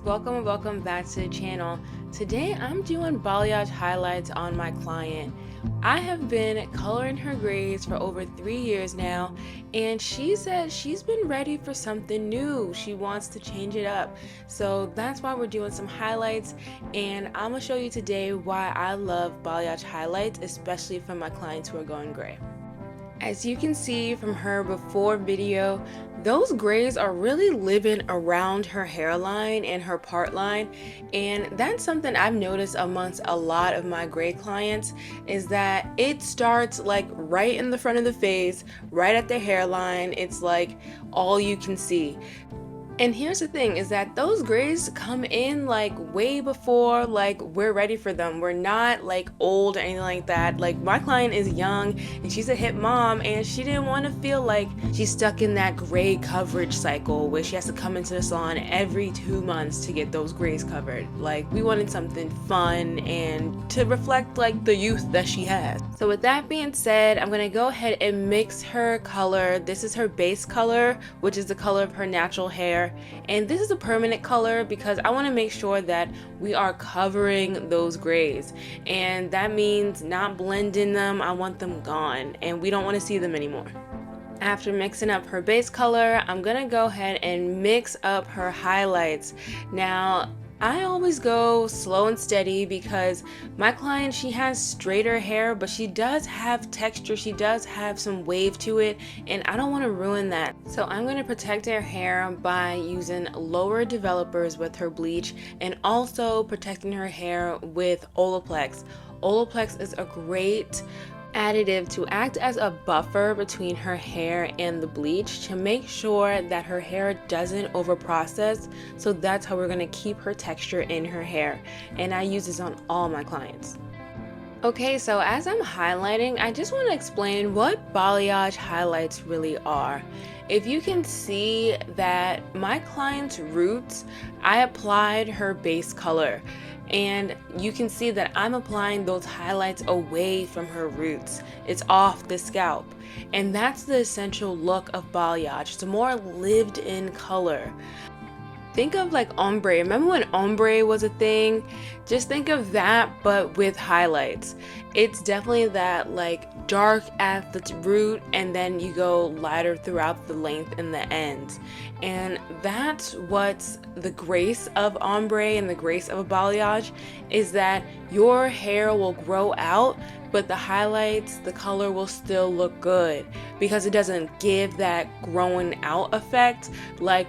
welcome back to the channel. Today I'm doing balayage highlights on my client. I have been coloring her grays for over 3 years now, and she said she's been ready for something new. She wants to change it up. So that's why we're doing some highlights, and I'm gonna show you today why I love balayage highlights, especially for my clients who are going gray. As you can see from her before video, those grays are really living around her hairline and her part line, and that's something I've noticed amongst a lot of my gray clients, is that it starts like right in the front of the face, right at the hairline. It's like all you can see. And here's the thing, is that those grays come in like way before like we're ready for them. We're not like old or anything like that. Like my client is young and she's a hip mom, and she didn't want to feel like she's stuck in that gray coverage cycle where she has to come into the salon every 2 months to get those grays covered. Like we wanted something fun and to reflect like the youth that she has. So with that being said, I'm gonna go ahead and mix her color. This is her base color, which is the color of her natural hair. And this is a permanent color because I want to make sure that we are covering those grays, and that means not blending them. I want them gone, and we don't want to see them anymore. After mixing up her base color, I'm gonna go ahead and mix up her highlights. Now I always go slow and steady because my client, she has straighter hair, but she does have texture, she does have some wave to it, and I don't want to ruin that. So I'm going to protect her hair by using lower developers with her bleach, and also protecting her hair with Olaplex. Olaplex is a great additive to act as a buffer between her hair and the bleach to make sure that her hair doesn't overprocess. So that's how we're going to keep her texture in her hair, and I use this on all my clients. Okay, so as I'm highlighting, I just want to explain what balayage highlights really are. If you can see that my client's roots, I applied her base color, and you can see that I'm applying those highlights away from her roots. It's off the scalp, and that's the essential look of balayage. It's a more lived in color. Think of like ombre. Remember when ombre was a thing? Just think of that, but with highlights. It's definitely that like dark at the root, and then you go lighter throughout the length and the ends. And that's what's the grace of ombre and the grace of a balayage, is that your hair will grow out, but the highlights, the color will still look good because it doesn't give that growing out effect like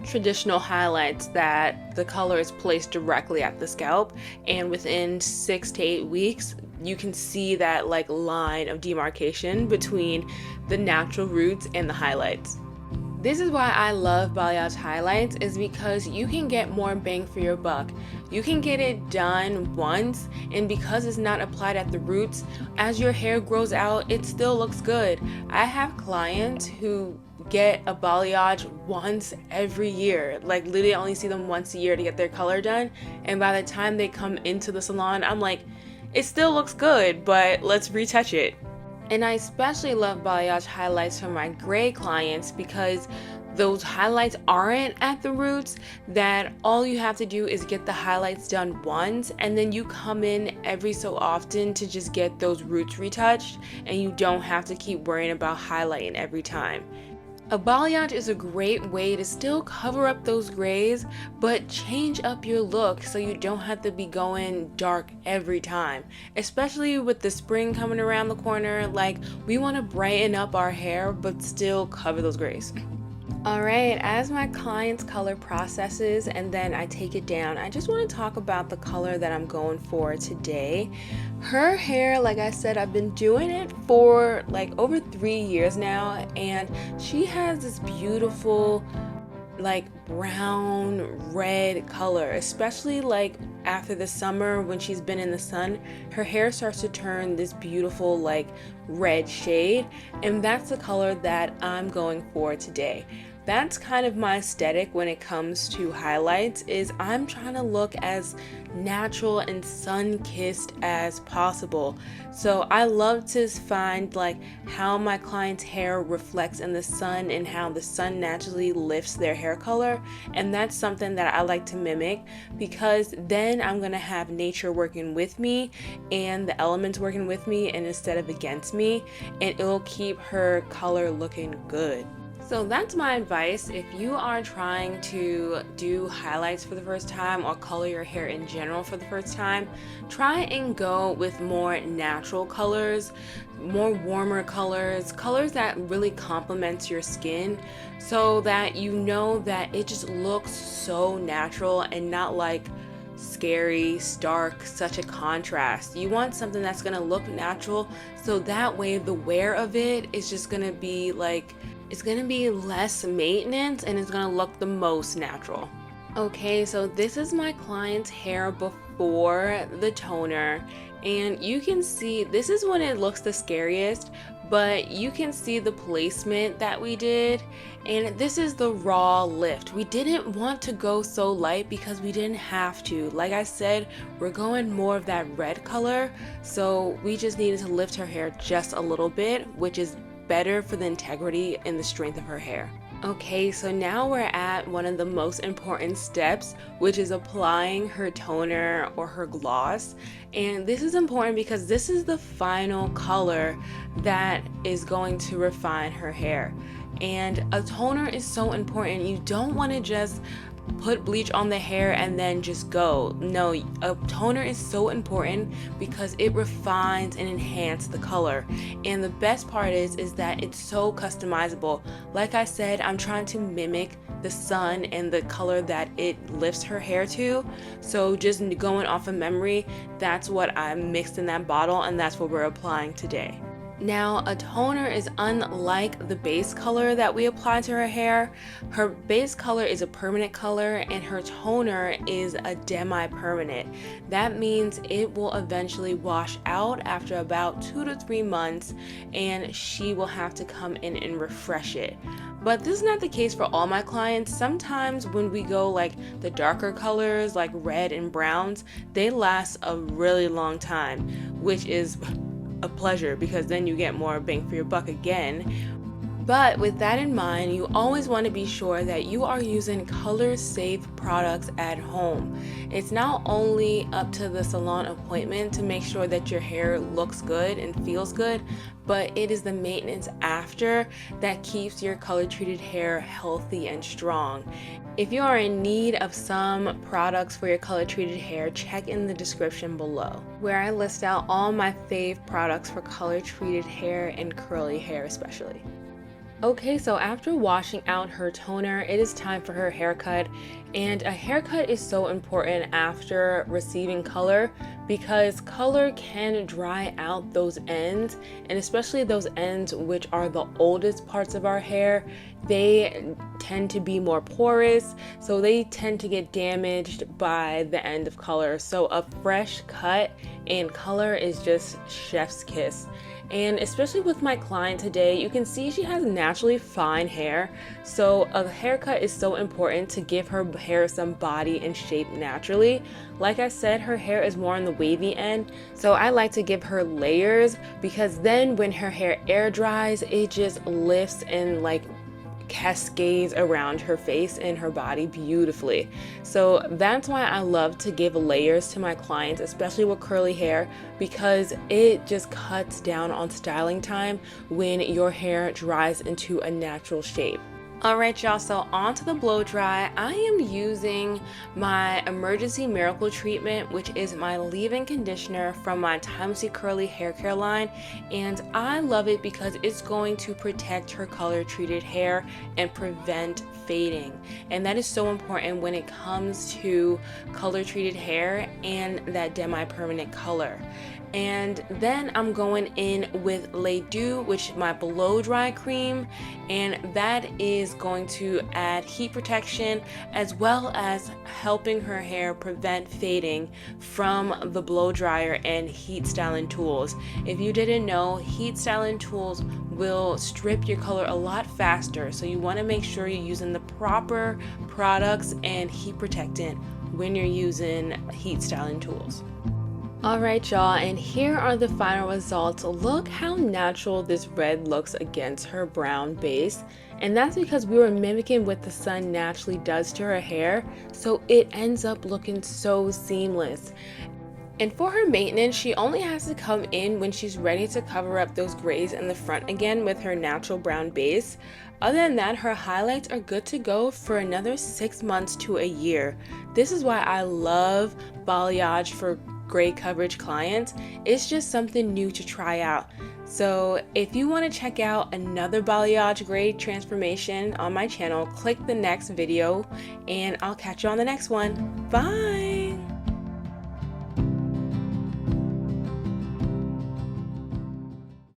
traditional highlights, that the color is placed directly at the scalp, and within 6 to 8 weeks you can see that like line of demarcation between the natural roots and the highlights. This is why I love balayage highlights, is because you can get more bang for your buck. You can get it done once, and because it's not applied at the roots, as your hair grows out, it still looks good. I have clients who get a balayage once every year, like literally I only see them once a year to get their color done, and by the time they come into the salon, I'm like, it still looks good, but let's retouch it. And I especially love balayage highlights for my gray clients because those highlights aren't at the roots, that all you have to do is get the highlights done once, and then you come in every so often to just get those roots retouched, and you don't have to keep worrying about highlighting every time. A balayage is a great way to still cover up those grays, but change up your look so you don't have to be going dark every time. Especially with the spring coming around the corner, like we want to brighten up our hair but still cover those grays. Alright, as my client's color processes and then I take it down, I just want to talk about the color that I'm going for today. Her hair, like I said, I've been doing it for like over 3 years now, and she has this beautiful like brown red color, especially like after the summer when she's been in the sun. Her hair starts to turn this beautiful like red shade, and that's the color that I'm going for today. That's kind of my aesthetic when it comes to highlights, is I'm trying to look as natural and sun-kissed as possible. So I love to find like how my client's hair reflects in the sun and how the sun naturally lifts their hair color. color, and that's something that I like to mimic, because then I'm gonna have nature working with me and the elements working with me and instead of against me, and it'll keep her color looking good. So that's my advice. If you are trying to do highlights for the first time or color your hair in general for the first time, try and go with more natural colors, more warmer colors, colors that really complements your skin, so that you know that it just looks so natural and not like scary, stark, such a contrast. You want something that's gonna look natural, so that way the wear of it is just gonna be like, it's gonna be less maintenance and it's gonna look the most natural. Okay, so this is my client's hair before the toner, and you can see this is when it looks the scariest, but you can see the placement that we did, and this is the raw lift. We didn't want to go so light because we didn't have to. Like I said, we're going more of that red color, so we just needed to lift her hair just a little bit, which is better for the integrity and the strength of her hair. Okay, so now we're at one of the most important steps, which is applying her toner or her gloss. And this is important because this is the final color that is going to refine her hair. And a toner is so important. You don't want to just put bleach on the hair and then just go. No, a toner is so important because it refines and enhances the color. And the best part is that it's so customizable. Like I said, I'm trying to mimic the sun and the color that it lifts her hair to. So just going off of memory, that's what I mixed in that bottle, and that's what we're applying today. Now, a toner is unlike the base color that we apply to her hair. Her base color is a permanent color and her toner is a demi-permanent. That means it will eventually wash out after about 2 to 3 months, and she will have to come in and refresh it. But this is not the case for all my clients. Sometimes when we go like the darker colors like red and browns, they last a really long time, which is a pleasure because then you get more bang for your buck again. But with that in mind, you always want to be sure that you are using color safe products at home. It's not only up to the salon appointment to make sure that your hair looks good and feels good, but it is the maintenance after that keeps your color treated hair healthy and strong. If you are in need of some products for your color treated hair, check in the description below, where I list out all my fave products for color treated hair and curly hair especially. Okay, so after washing out her toner, it is time for her haircut. And a haircut is so important after receiving color because color can dry out those ends, and especially those ends which are the oldest parts of our hair. They tend to be more porous, so they tend to get damaged by the end of color. So a fresh cut and color is just chef's kiss. And especially with my client today, you can see she has naturally fine hair. So a haircut is so important to give her hair some body and shape naturally. Like I said, her hair is more on the wavy end. So I like to give her layers because then when her hair air dries, it just lifts and like cascades around her face and her body beautifully. So that's why I love to give layers to my clients, especially with curly hair, because it just cuts down on styling time when your hair dries into a natural shape. Alright y'all, so on to the blow dry. I am using my Emergency Miracle Treatment, which is my leave-in conditioner from my Timelessly Curly hair care line, and I love it because it's going to protect her color treated hair and prevent fading. And that is so important when it comes to color treated hair and that demi-permanent color. And then I'm going in with Lait Dew, which is my blow dry cream, and that is going to add heat protection as well as helping her hair prevent fading from the blow dryer and heat styling tools. If you didn't know, heat styling tools will strip your color a lot faster, so you want to make sure you're using the proper products and heat protectant when you're using heat styling tools. Alright y'all, and here are the final results. Look how natural this red looks against her brown base. And that's because we were mimicking what the sun naturally does to her hair, so it ends up looking so seamless. And for her maintenance, she only has to come in when she's ready to cover up those grays in the front again with her natural brown base. Other than that, her highlights are good to go for another 6 months to a year. This is why I love balayage for gray coverage clients. It's just something new to try out. So if you want to check out another balayage gray transformation on my channel, click the next video and I'll catch you on the next one. Bye!